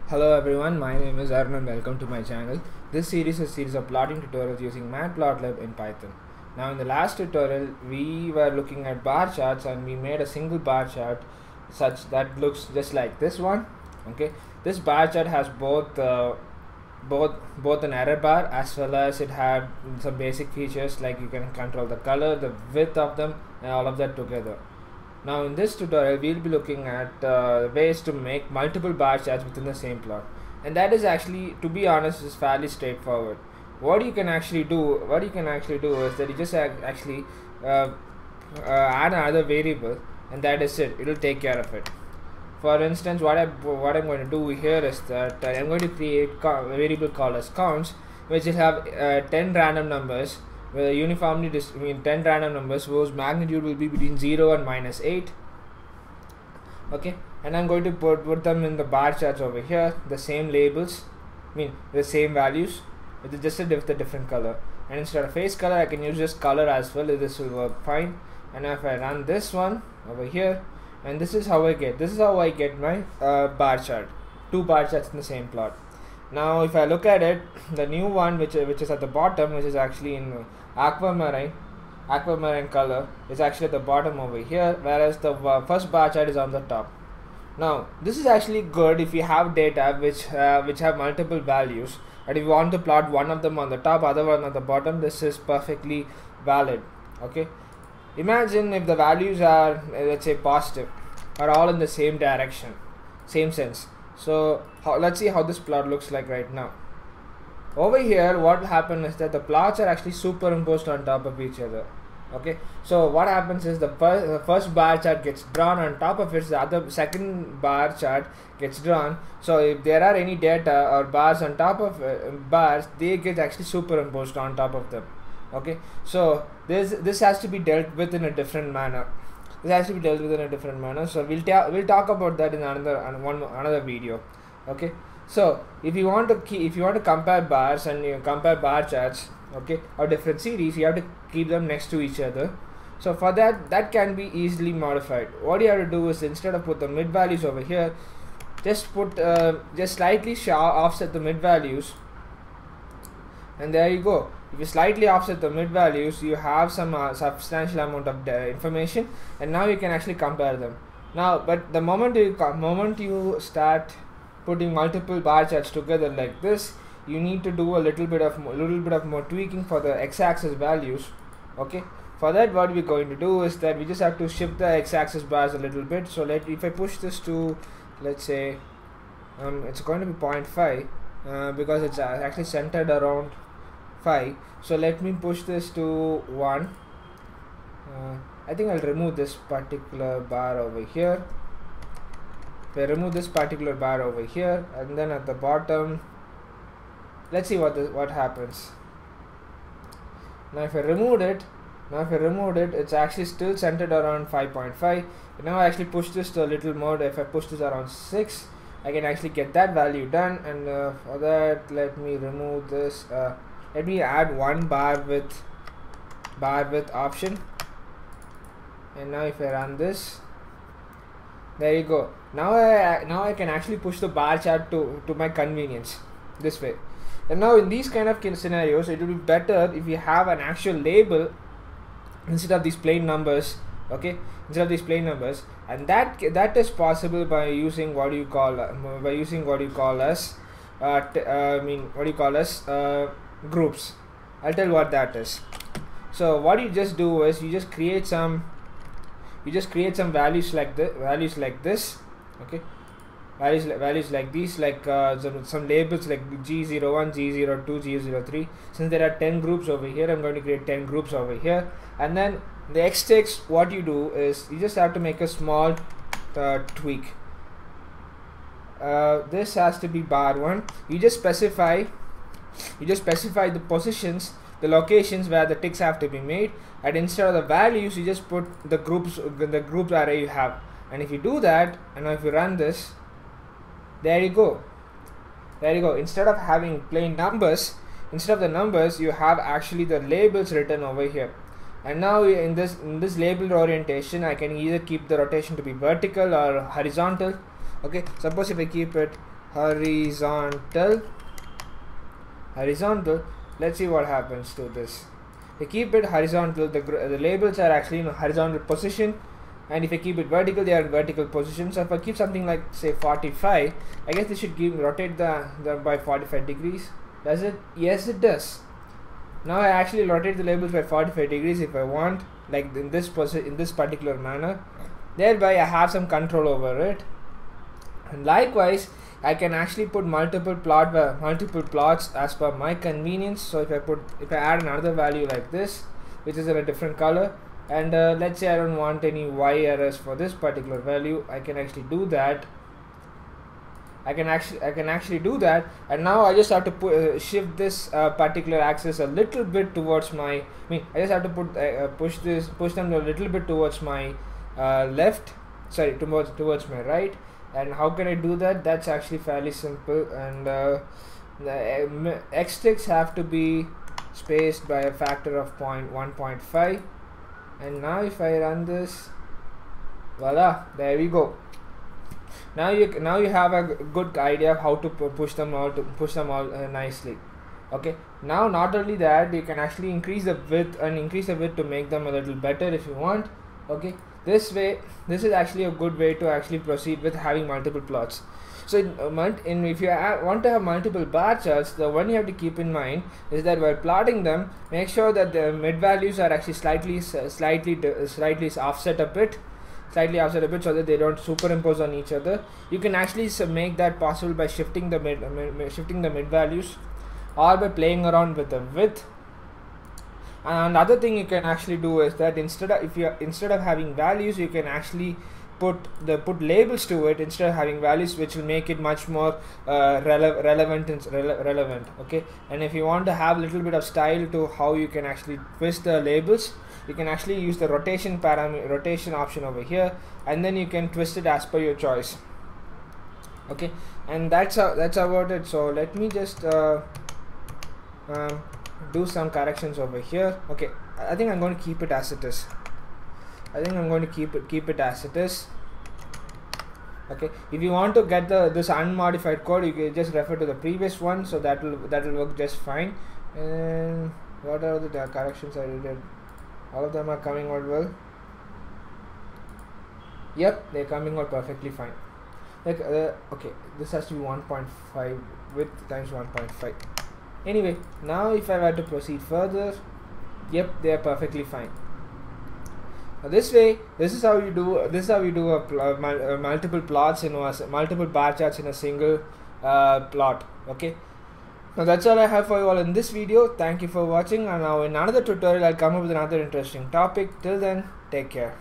Hello everyone, my name is Arun and welcome to my channel. This series is a series of plotting tutorials using Matplotlib in Python. Now in the last tutorial we were looking at bar charts and we made a single bar chart such that looks just like this one. Okay, this bar chart has both an error bar as well as it had some basic features like you can control the color, the width of them and all of that together. Now in this tutorial we'll be looking at ways to make multiple bar charts within the same plot, and that is actually, to be honest, is fairly straightforward. What you can actually do is that you just actually add another variable, and that is it. It'll take care of it. For instance, what I'm going to do here is that I'm going to create a variable called as counts, which will have 10 random numbers uniformly 10 random numbers whose magnitude will be between 0 and -8. Okay, and I'm going to put them in the bar charts over here, the same labels, the same values with just a different color. And instead of face color I can use just color as well. This will work fine. And if I run this one over here, and this is how I get my bar chart, two bar charts in the same plot. Now if I look at it, the new one which is at the bottom, which is actually in aquamarine color, is actually at the bottom over here, whereas the first bar chart is on the top. Now this is actually good if you have data which have multiple values, and if you want to plot one of them on the top, other one on the bottom, this is perfectly valid. Okay, imagine if the values are let's say positive, are all in the same direction, same sense. So let's see how this plot looks like right now. Over here what will happen is that the plots are actually superimposed on top of each other. Okay, so what happens is the first bar chart gets drawn on top of it, the second bar chart gets drawn. So if there are any data or bars on top of bars, they get actually superimposed on top of them. Okay, so this has to be dealt with in a different manner. So we'll talk about that in another video. Okay, so if you want to compare bars and you compare bar charts, okay, or different series, you have to keep them next to each other. So for that can be easily modified. What you have to do is, instead of put the mid values over here, just slightly offset the mid values, and there you go. If you slightly offset the mid values, you have some substantial amount of information, and now you can actually compare them. Now, but the moment you start putting multiple bar charts together like this, you need to do a little bit of more tweaking for the x-axis values. Okay, for that what we're going to do is that we just have to shift the x-axis bars a little bit. So if I push this to, let's say, it's going to be 0.5 because it's actually centered around 5. So let me push this to 1. I think I'll remove this particular bar over here. If I remove this particular bar over here, and then at the bottom, let's see what happens. Now if I removed it, it's actually still centered around 5.5. Now I actually push this to a little more. If I push this around 6, I can actually get that value done. And for that, let me remove this. Let me add one bar width option, and now if I run this, there you go. Now I can actually push the bar chart to my convenience this way. And now in these kind of scenarios, it will be better if you have an actual label instead of these plain numbers. Okay, and that is possible by using what you call as groups. I'll tell you what that is. So what you just do is you just create some values like this. Okay, values like these, like some labels like G01, G02, G03. Since there are 10 groups over here, I'm going to create 10 groups over here. And then the x-text, what you do is you just have to make a small tweak. This has to be bar 1. You just specify the positions, the locations where the ticks have to be made, and instead of the values you just put the groups array you have. And if you do that, and if you run this, there you go. Instead of having plain numbers, you have actually the labels written over here. And now in this labeled orientation, I can either keep the rotation to be vertical or horizontal. Okay, suppose if I keep it horizontal. Let's see what happens to this. If you keep it horizontal, the labels are actually in a horizontal position, and if I keep it vertical, they are in vertical position. So if I keep something like say 45, I guess this should rotate the by 45 degrees. Does it? Yes, it does. Now I actually rotate the labels by 45 degrees if I want, like in this particular manner. Thereby I have some control over it. And likewise, I can actually put multiple plots as per my convenience. So if I add another value like this, which is in a different color, and let's say I don't want any Y errors for this particular value, I can actually do that. I can actually do that, and now I just have to shift this particular axis a little bit towards my. I just have to push them a little bit towards my left. Sorry, towards my right. And how can I do that? That's actually fairly simple. And the X sticks have to be spaced by a factor of 1.5. And now if I run this, voila, there we go. Now you have a good idea of how to push them all nicely. Okay. Now not only that, you can actually increase the width to make them a little better if you want. Okay. This is actually a good way to actually proceed with having multiple plots. So if you want to have multiple bar charts, the one you have to keep in mind is that while plotting them, make sure that the mid values are actually slightly offset a bit, so that they don't superimpose on each other. You can actually make that possible by shifting the mid values, or by playing around with the width. And another thing you can actually do is that instead of having values, you can actually put labels to it instead of having values, which will make it much more relevant. Okay. And if you want to have a little bit of style to how you can actually twist the labels, you can actually use the rotation option over here, and then you can twist it as per your choice. Okay. And that's about it. So let me just do some corrections over here. Okay, I think I'm going to keep it as it is. Okay, if you want to get this unmodified code, you can just refer to the previous one, so that will work just fine. And what are the corrections I did? All of them are coming out well. Yep, they're coming out perfectly fine. Like okay, this has to be 1.5 width times 1.5. Anyway, now if I were to proceed further, yep, they are perfectly fine. Now this is how you do multiple plots in multiple bar charts in a single plot. Okay. Now that's all I have for you all in this video. Thank you for watching, and now in another tutorial I'll come up with another interesting topic. Till then, take care.